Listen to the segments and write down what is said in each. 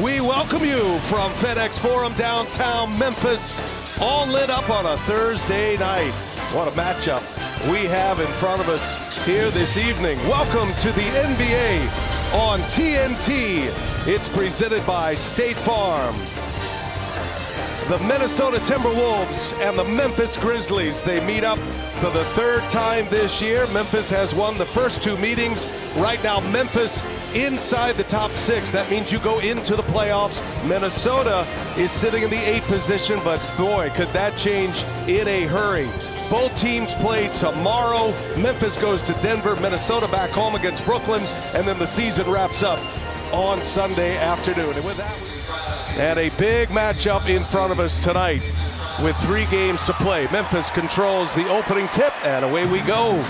We welcome you from FedEx Forum downtown Memphis, all lit up on a Thursday night. What a matchup we have in front of us here this evening. Welcome to the NBA on TNT. It's presented by State Farm. The Minnesota Timberwolves and the Memphis Grizzlies, they meet up for the third time this year. Memphis has won the first two meetings. Right now, Memphis inside the top six. That means you go into the playoffs. Minnesota is sitting in the 8th position, but boy, could that change in a hurry. Both teams play tomorrow. Memphis goes to Denver, Minnesota back home against Brooklyn, and then the season wraps up on Sunday afternoon. And with that, and a big matchup in front of us tonight with 3 games to play. Memphis controls the opening tip, and away we go.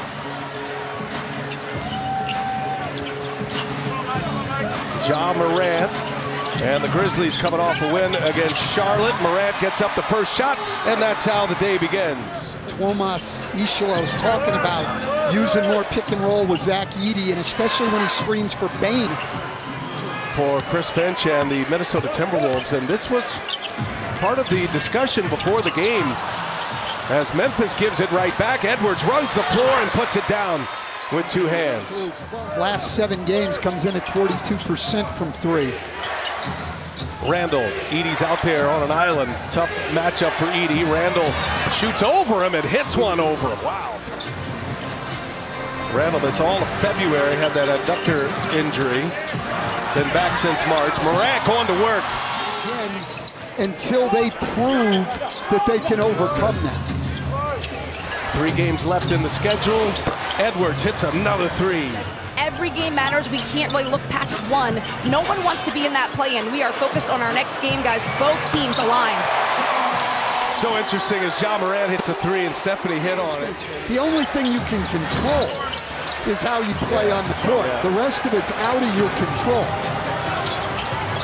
Ja Morant and the Grizzlies coming off a win against Charlotte. Morant gets up the first shot, and that's how the day begins. Tomas Ishilo's talking about using more pick and roll with Zach Edey, and especially when he screens for Bane. For Chris Finch and the Minnesota Timberwolves, and this was part of the discussion before the game as Memphis gives it right back. Edwards runs the floor and puts it down with 2 hands. Last 7 games comes in at 42% from 3. Randall, Edey's out there on an island. Tough matchup for Edey. Randall shoots over him and hits one over him. Wow. Randall, this all of February, had that adductor injury. Been back since March. Morant going to work. Until they prove that they can overcome that. 3 games left in the schedule. Edwards hits another 3. Every game matters. We can't really look past one. No one wants to be in that play-in. We are focused on our next game, guys. Both teams aligned. So interesting as Ja Morant hits a 3 and Stephanie hit on it. The only thing you can control is how you play on the court. The rest of it's out of your control.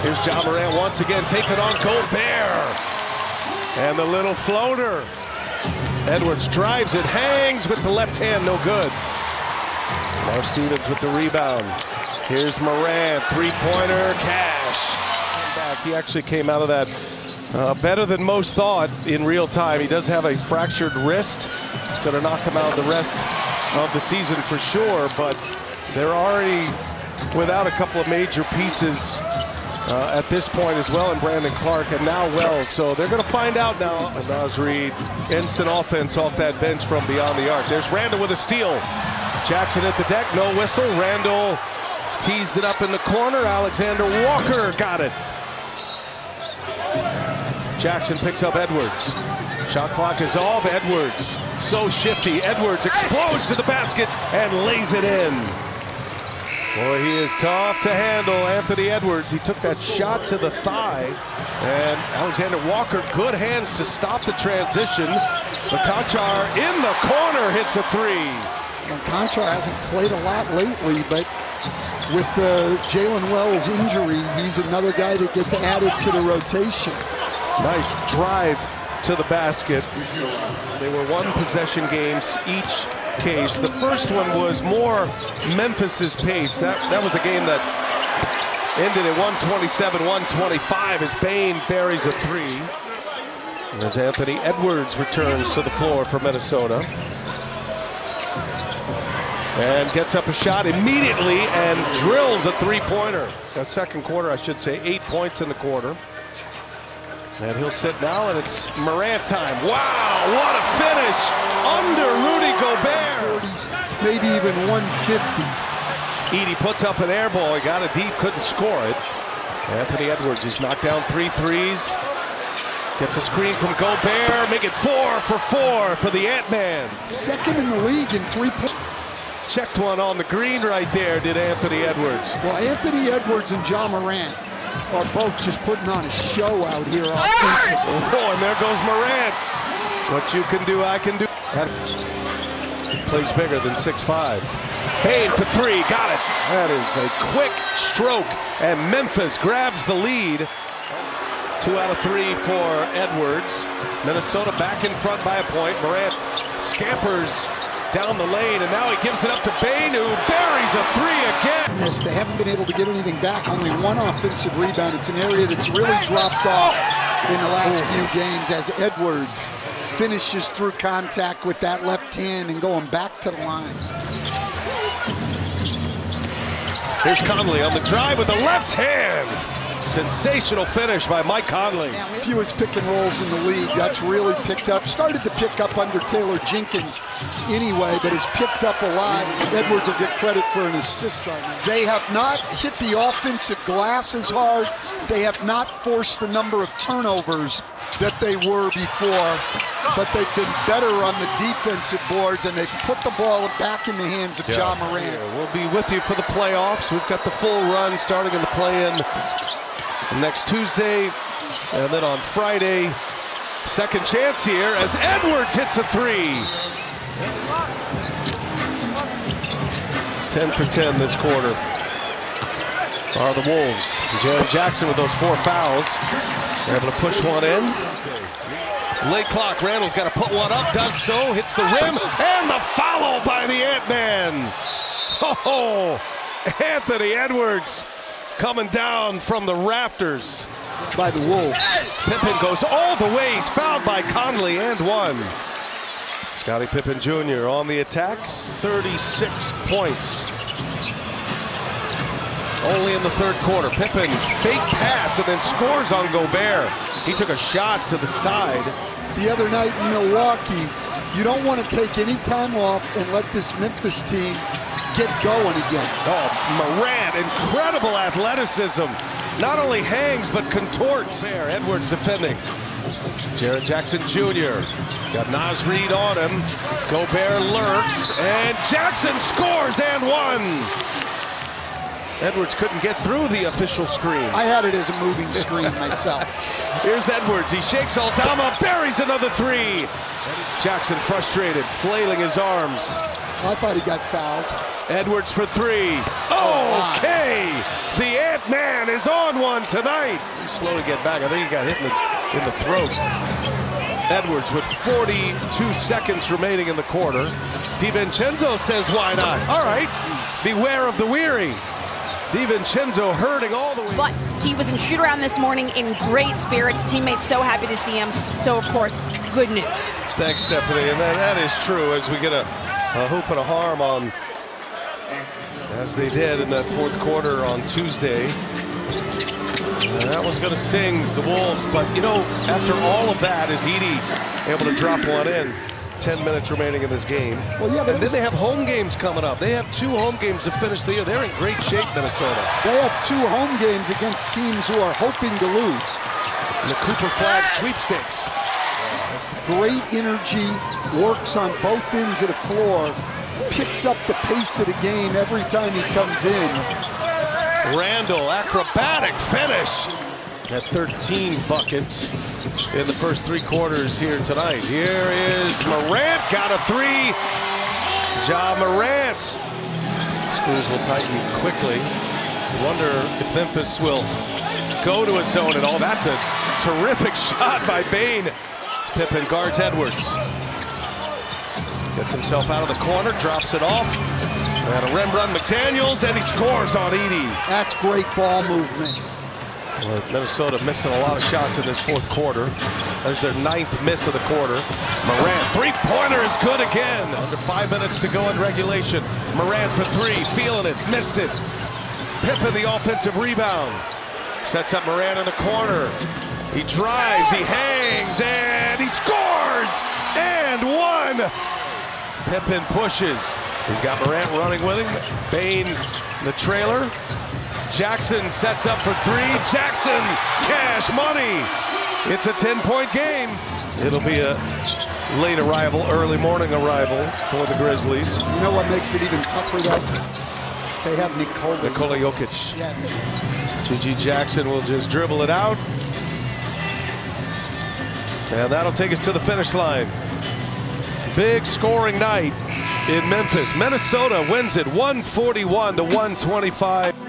Here's Ja Morant once again taking on Gobert. And the little floater. Edwards drives it, hangs with the left hand, no good. Now Stevens with the rebound. Here's Morant, 3-pointer, cash. He actually came out of that better than most thought in real time. He does have a fractured wrist. It's going to knock him out the rest of the season for sure, but they're already without a couple of major pieces at this point as well, in Brandon Clark and now Wells. So they're going to find out now. Naz Reid, instant offense off that bench from beyond the arc. There's Randall with a steal. Jackson at the deck, no whistle. Randall teased it up in the corner. Alexander Walker got it. Jackson picks up Edwards. Shot clock is off. Edwards, so shifty. Edwards explodes to the basket and lays it in. Boy, he is tough to handle, Anthony Edwards. He took that shot to the thigh. And Alexander Walker, good hands to stop the transition. The Conchar in the corner hits a 3. And Conchar hasn't played a lot lately, but with the Jalen Wells injury, he's another guy that gets added to the rotation. Nice drive to the basket. They were 1-possession games each case. The first one was more Memphis's pace. That was a game that ended at 127-125 as Bane buries a 3. As Anthony Edwards returns to the floor for Minnesota. And gets up a shot immediately and drills a 3-pointer. The second quarter, I should say, 8 points in the quarter. And he'll sit now, and it's Morant time. Wow, what a finish under Rudy Gobert. 40s, maybe even 150. Edey puts up an air ball. He got it deep, couldn't score it. Anthony Edwards, he's knocked down 3 threes. Gets a screen from Gobert, make it 4 for 4 for the Ant-Man. Second in the league in 3-point. Checked one on the green right there, did Anthony Edwards. Well, Anthony Edwards and Ja Morant are both just putting on a show out here offensively. Oh, and there goes Morant. What you can do, I can do. Plays bigger than 6'5". Payne for 3, got it. That is a quick stroke, and Memphis grabs the lead. 2 out of 3 for Edwards. Minnesota back in front by a point. Morant scampers down the lane, and now he gives it up to Bain, who buries a three again. Yes, they haven't been able to get anything back. Only one offensive rebound. It's an area that's really dropped off in the last few games as Edwards finishes through contact with that left hand and going back to the line. Here's Conley on the drive with the left hand. Sensational finish by Mike Conley. Fewest pick and rolls in the league. That's really picked up. Started to pick up under Taylor Jenkins anyway, but has picked up a lot. Edwards will get credit for an assist on that. They have not hit the offensive glass as hard. They have not forced the number of turnovers that they were before, but they've been better on the defensive boards, and they've put the ball back in the hands of Ja Morant. Yeah, we'll be with you for the playoffs. We've got the full run starting in the play-in next Tuesday, and then on Friday, second chance here as Edwards hits a three. 10 for 10 this quarter are the Wolves. Jaren Jackson with those 4 fouls. They're able to push one in. Late clock, Randall's got to put one up, does so, hits the rim, and the foul by the Ant-Man. Oh, Anthony Edwards coming down from the rafters by the Wolves. Pippen goes all the way. He's fouled by Conley and one. Scottie Pippen Jr. on the attacks, 36 points. Only in the third quarter. Pippen fake pass and then scores on Gobert. He took a shot to the side. The other night in Milwaukee, you don't want to take any time off and let this Memphis team get going again. Oh, Morant, incredible athleticism. Not only hangs, but contorts. There, Edwards defending. Jaren Jackson Jr. got Naz Reid on him. Gobert lurks, and Jackson scores and one. Edwards couldn't get through the official screen. I had it as a moving screen myself. Here's Edwards. He shakes Aldama, buries another three. Jackson frustrated, flailing his arms. I thought he got fouled. Edwards for three. Okay. The Ant-Man is on one tonight. He's slow to get back. I think he got hit in the throat. Edwards with 42 seconds remaining in the quarter. DiVincenzo says, why not? All right. Beware of the weary. DiVincenzo hurting all the way. But he was in shoot-around this morning in great spirits. Teammates so happy to see him. So, of course, good news. Thanks, Stephanie. And that is true as we get a hoop and a harm on, as they did in that fourth quarter on Tuesday. That one's going to sting the Wolves. But, you know, after all of that, is Edey able to drop one in? 10 minutes remaining in this game. Well, yeah, but and then they have home games coming up. They have 2 home games to finish the year. They're in great shape, Minnesota. They have 2 home games against teams who are hoping to lose. And the Cooper Flag sweepstakes. Great energy, works on both ends of the floor, picks up the pace of the game every time he comes in. Randall, acrobatic finish at 13 buckets in the first 3 quarters here tonight. Here is Morant, got a three. Ja Morant. Screws will tighten quickly. Wonder if Memphis will go to a zone at all. That's a terrific shot by Bain. Pippen guards Edwards. Gets himself out of the corner, drops it off. And a rim run McDaniels, and he scores on Edey. That's great ball movement. Well, Minnesota missing a lot of shots in this fourth quarter. There's their 9th miss of the quarter. Morant, three-pointer is good again. Under 5 minutes to go in regulation. Morant for three, feeling it, missed it. Pippen the offensive rebound. Sets up Morant in the corner. He drives, he hangs, and he scores! And one! Pippen pushes. He's got Morant running with him. Bain, the trailer. Jackson sets up for three. Jackson, cash money. It's a 10-point game. It'll be a late arrival, early morning arrival for the Grizzlies. You know what makes it even tougher, though? They have Nikola Jokic. Yeah. G.G. Jackson will just dribble it out. And that'll take us to the finish line. Big scoring night in Memphis. Minnesota wins it 141 to 125.